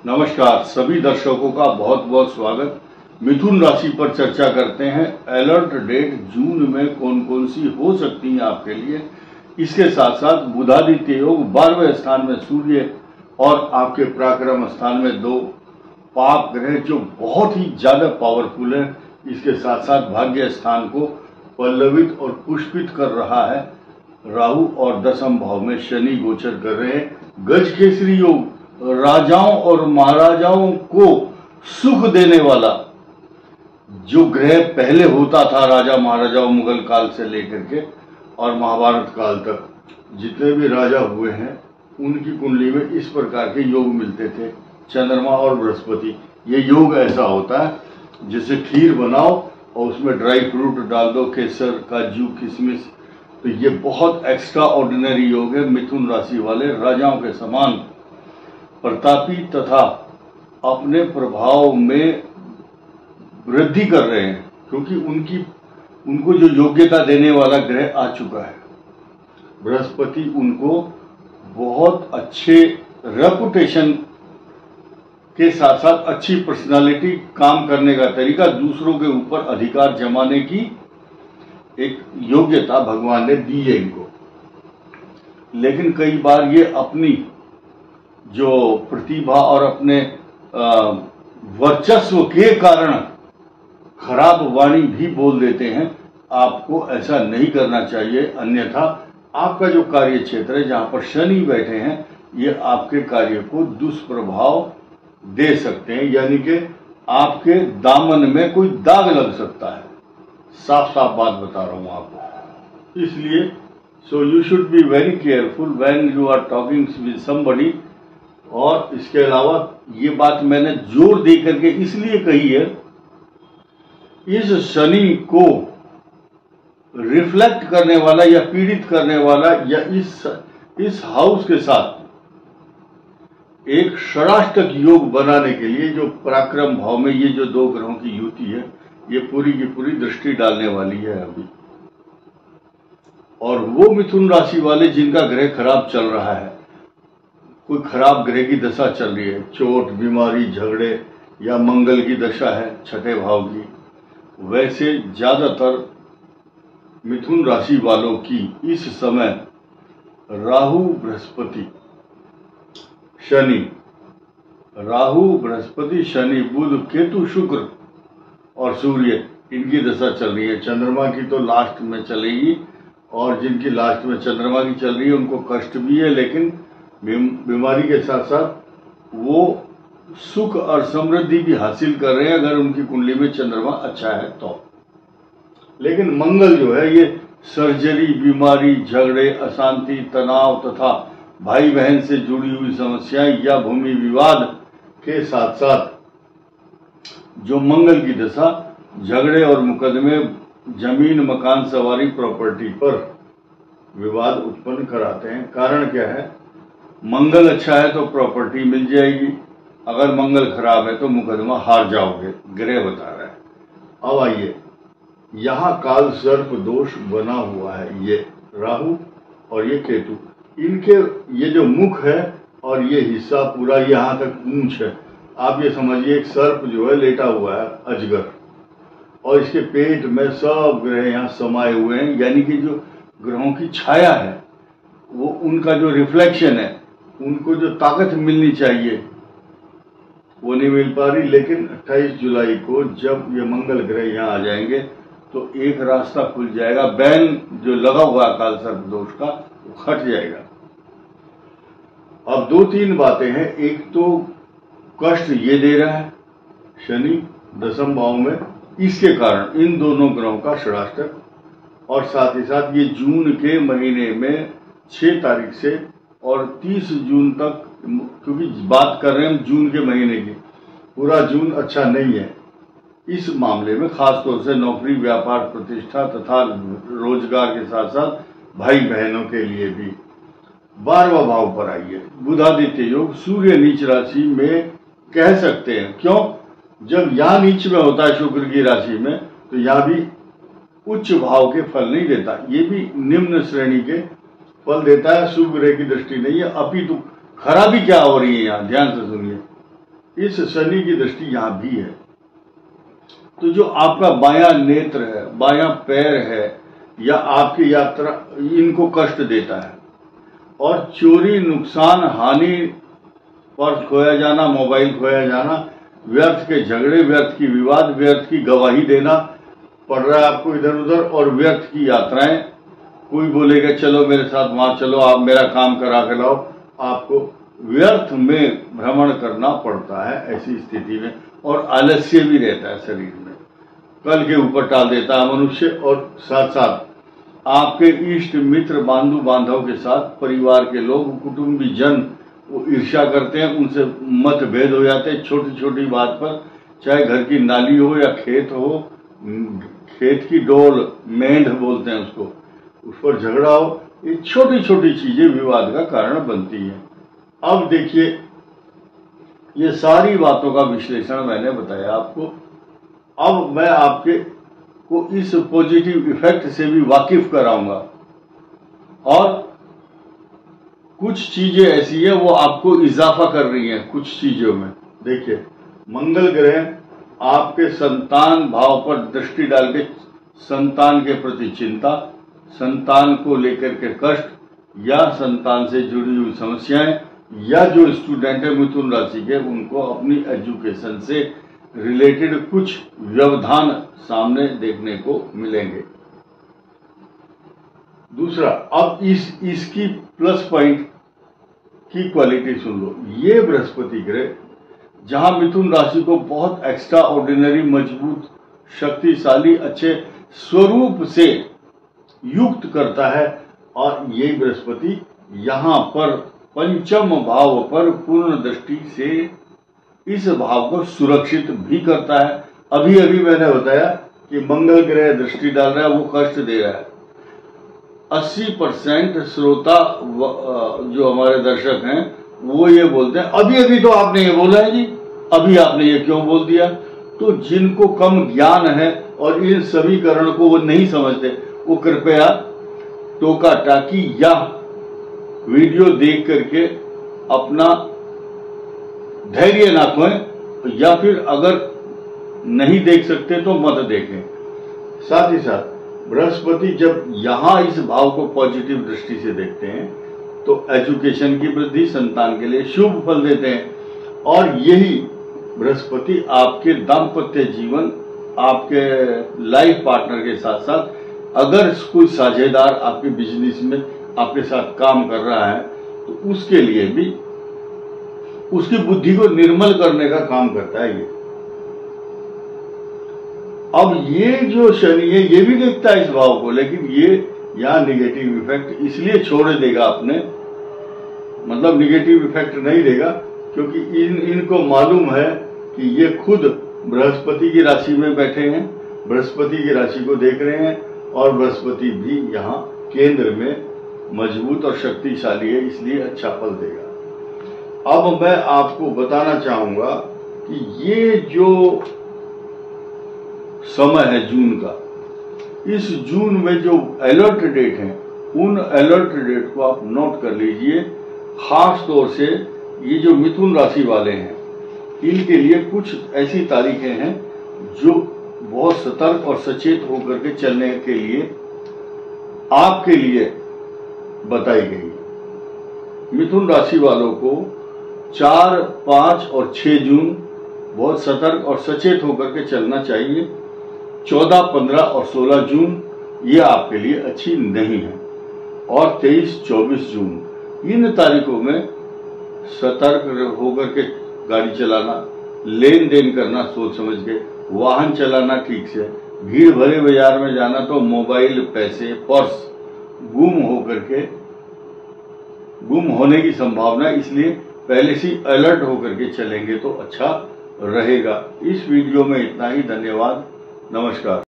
नमस्कार, सभी दर्शकों का बहुत बहुत स्वागत। मिथुन राशि पर चर्चा करते हैं। अलर्ट डेट जून में कौन कौन सी हो सकती है आपके लिए। इसके साथ साथ बुधादित्य योग 12वें स्थान में सूर्य और आपके पराक्रम स्थान में दो पाप ग्रह जो बहुत ही ज्यादा पावरफुल है। इसके साथ साथ भाग्य स्थान को पल्लवित और पुष्पित कर रहा है राहु, और दशम भाव में शनि गोचर कर रहे हैं। गज केसरी योग राजाओं और महाराजाओं को सुख देने वाला जो ग्रह पहले होता था, राजा महाराजाओं मुगल काल से लेकर के और महाभारत काल तक जितने भी राजा हुए हैं उनकी कुंडली में इस प्रकार के योग मिलते थे। चंद्रमा और बृहस्पति, ये योग ऐसा होता है जैसे खीर बनाओ और उसमें ड्राई फ्रूट डाल दो, केसर, काजू, किशमिश। तो ये बहुत एक्स्ट्रा ऑर्डिनरी योग है। मिथुन राशि वाले राजाओं के समान प्रतापी तथा अपने प्रभाव में वृद्धि कर रहे हैं, क्योंकि उनको जो योग्यता देने वाला ग्रह आ चुका है। बृहस्पति उनको बहुत अच्छे रेपुटेशन के साथ साथ अच्छी पर्सनालिटी, काम करने का तरीका, दूसरों के ऊपर अधिकार जमाने की एक योग्यता भगवान ने दी है इनको। लेकिन कई बार ये अपनी जो प्रतिभा और अपने वर्चस्व के कारण खराब वाणी भी बोल देते हैं। आपको ऐसा नहीं करना चाहिए, अन्यथा आपका जो कार्य क्षेत्र है जहां पर शनि बैठे हैं, ये आपके कार्य को दुष्प्रभाव दे सकते हैं, यानी कि आपके दामन में कोई दाग लग सकता है। साफ साफ बात बता रहा हूं आपको। इसलिए so you should be very careful when you are talking with somebody. और इसके अलावा ये बात मैंने जोर दे करके इसलिए कही है, इस शनि को रिफ्लेक्ट करने वाला या पीड़ित करने वाला या इस हाउस के साथ एक षडाष्टक योग बनाने के लिए जो पराक्रम भाव में ये जो दो ग्रहों की युति है, ये पूरी की पूरी दृष्टि डालने वाली है अभी। और वो मिथुन राशि वाले जिनका ग्रह खराब चल रहा है, कोई खराब ग्रह की दशा चल रही है, चोट, बीमारी, झगड़े, या मंगल की दशा है छठे भाव की, वैसे ज्यादातर मिथुन राशि वालों की इस समय राहु, बृहस्पति, शनि, राहु, बृहस्पति, शनि, बुध, केतु, शुक्र और सूर्य, इनकी दशा चल रही है। चंद्रमा की तो लास्ट में चलेगी, और जिनकी लास्ट में चंद्रमा की चल रही है उनको कष्ट भी है, लेकिन बीमारी के साथ साथ वो सुख और समृद्धि भी हासिल कर रहे हैं अगर उनकी कुंडली में चंद्रमा अच्छा है तो। लेकिन मंगल जो है ये सर्जरी, बीमारी, झगड़े, अशांति, तनाव तथा भाई बहन से जुड़ी हुई समस्याएं या भूमि विवाद के साथ साथ जो मंगल की दशा झगड़े और मुकदमे, जमीन, मकान, सवारी, प्रॉपर्टी पर विवाद उत्पन्न कराते हैं। कारण क्या है? मंगल अच्छा है तो प्रॉपर्टी मिल जाएगी, अगर मंगल खराब है तो मुकदमा हार जाओगे, ग्रह बता रहा है। अब आइए, यहाँ काल सर्प दोष बना हुआ है, ये राहु और ये केतु, इनके ये जो मुख है और ये हिस्सा पूरा यहाँ तक पूंछ है, आप ये समझिए एक सर्प जो है लेटा हुआ है, अजगर, और इसके पेट में सब ग्रह यहाँ समाये हुए हैं, यानी कि जो ग्रहों की छाया है वो उनका जो रिफ्लेक्शन है, उनको जो ताकत मिलनी चाहिए वो नहीं मिल पा रही। लेकिन 28 जुलाई को जब ये मंगल ग्रह यहाँ आ जाएंगे तो एक रास्ता खुल जाएगा, बैन जो लगा हुआ है काल सर्प दोष का वो हट जाएगा। अब दो तीन बातें हैं। एक तो कष्ट ये दे रहा है शनि दशम भाव में, इसके कारण इन दोनों ग्रहों का षडाष्टक, और साथ ही साथ ये जून के महीने में 6 तारीख से और 30 जून तक, क्योंकि बात कर रहे हैं हम जून के महीने की, पूरा जून अच्छा नहीं है इस मामले में, खासतौर से नौकरी, व्यापार, प्रतिष्ठा तथा रोजगार के साथ साथ भाई बहनों के लिए भी। 12वां भाव पर आइए, बुधादित्य योग, सूर्य नीच राशि में कह सकते हैं। क्यों? जब यहाँ नीच में होता है शुक्र की राशि में, तो यहाँ भी उच्च भाव के फल नहीं देता, ये भी निम्न श्रेणी के फल देता है। शुभ ग्रह की दृष्टि नहीं है, अपितु खराबी क्या हो रही है यहाँ, ध्यान से सुनिए। इस शनि की दृष्टि यहां भी है, तो जो आपका बायां नेत्र है, बायां पैर है, या आपकी यात्रा, इनको कष्ट देता है। और चोरी, नुकसान, हानि, पर्स खोया जाना, मोबाइल खोया जाना, व्यर्थ के झगड़े, व्यर्थ की विवाद, व्यर्थ की गवाही देना पड़ रहा है आपको इधर उधर, और व्यर्थ की यात्राएं। कोई बोलेगा चलो मेरे साथ वहां चलो, आप मेरा काम करा के लाओ, आपको व्यर्थ में भ्रमण करना पड़ता है ऐसी स्थिति में। और आलस्य भी रहता है शरीर में, कल के ऊपर टाल देता है मनुष्य। और साथ साथ आपके इष्ट मित्र, बांधु बांधव के साथ, परिवार के लोग, कुटुंबी जन, वो ईर्ष्या करते हैं, उनसे मतभेद हो जाते हैं छोटी छोटी बात पर। चाहे घर की नाली हो या खेत हो, खेत की डोल, मेंढ बोलते हैं उसको, उस पर झगड़ा हो, ये छोटी छोटी चीजें विवाद का कारण बनती हैं। अब देखिए, ये सारी बातों का विश्लेषण मैंने बताया आपको। अब मैं आपके को इस पॉजिटिव इफेक्ट से भी वाकिफ कराऊंगा, और कुछ चीजें ऐसी है वो आपको इजाफा कर रही हैं कुछ चीजों में। देखिए, मंगल ग्रह आपके संतान भाव पर दृष्टि डाल के संतान के प्रति चिंता, संतान को लेकर के कष्ट, या संतान से जुड़ी हुई समस्याएं, या जो स्टूडेंट है मिथुन राशि के, उनको अपनी एजुकेशन से रिलेटेड कुछ व्यवधान सामने देखने को मिलेंगे। दूसरा, अब इसकी प्लस पॉइंट की क्वालिटी सुन लो। ये बृहस्पति ग्रह जहां मिथुन राशि को बहुत एक्स्ट्रा ऑर्डिनरी, मजबूत, शक्तिशाली, अच्छे स्वरूप से युक्त करता है, और ये बृहस्पति यहां पर पंचम भाव पर पूर्ण दृष्टि से इस भाव को सुरक्षित भी करता है। अभी अभी मैंने बताया कि मंगल ग्रह दृष्टि डाल रहा है, वो कष्ट दे रहा है। 80% श्रोता जो हमारे दर्शक हैं वो ये बोलते हैं, अभी अभी तो आपने ये बोला है जी, अभी आपने ये क्यों बोल दिया। तो जिनको कम ज्ञान है और इन समीकरण को वो नहीं समझते, वो कृपया टोका टाकी या वीडियो देख करके अपना धैर्य ना खोएं, या फिर अगर नहीं देख सकते तो मत देखें। साथ ही साथ बृहस्पति जब यहां इस भाव को पॉजिटिव दृष्टि से देखते हैं तो एजुकेशन की वृद्धि, संतान के लिए शुभ फल देते हैं। और यही बृहस्पति आपके दाम्पत्य जीवन, आपके लाइफ पार्टनर के साथ साथ अगर कोई साझेदार आपके बिजनेस में आपके साथ काम कर रहा है तो उसके लिए भी उसकी बुद्धि को निर्मल करने का काम करता है ये। अब ये जो शनि है ये भी देखता है इस भाव को, लेकिन ये यहाँ निगेटिव इफेक्ट इसलिए छोड़ देगा अपने, मतलब निगेटिव इफेक्ट नहीं देगा, क्योंकि इनको मालूम है कि ये खुद बृहस्पति की राशि में बैठे हैं, बृहस्पति की राशि को देख रहे हैं, और बृहस्पति भी यहाँ केंद्र में मजबूत और शक्तिशाली है, इसलिए अच्छा फल देगा। अब मैं आपको बताना चाहूंगा कि ये जो समय है जून का, इस जून में जो अलर्ट डेट है, उन अलर्ट डेट को आप नोट कर लीजिए। खास तौर से ये जो मिथुन राशि वाले हैं, इनके लिए कुछ ऐसी तारीखें हैं जो बहुत सतर्क और सचेत होकर के चलने के लिए आपके लिए बताई गई। मिथुन राशि वालों को 4, 5 और 6 जून बहुत सतर्क और सचेत होकर के चलना चाहिए। 14, 15 और 16 जून ये आपके लिए अच्छी नहीं है, और 23, 24 जून इन तारीखों में सतर्क होकर के गाड़ी चलाना, लेन देन करना सोच समझ के, वाहन चलाना ठीक से, भीड़ भरे बाजार में जाना तो मोबाइल, पैसे, पर्स गुम होने की संभावना, इसलिए पहले से अलर्ट होकर के चलेंगे तो अच्छा रहेगा। इस वीडियो में इतना ही। धन्यवाद, नमस्कार।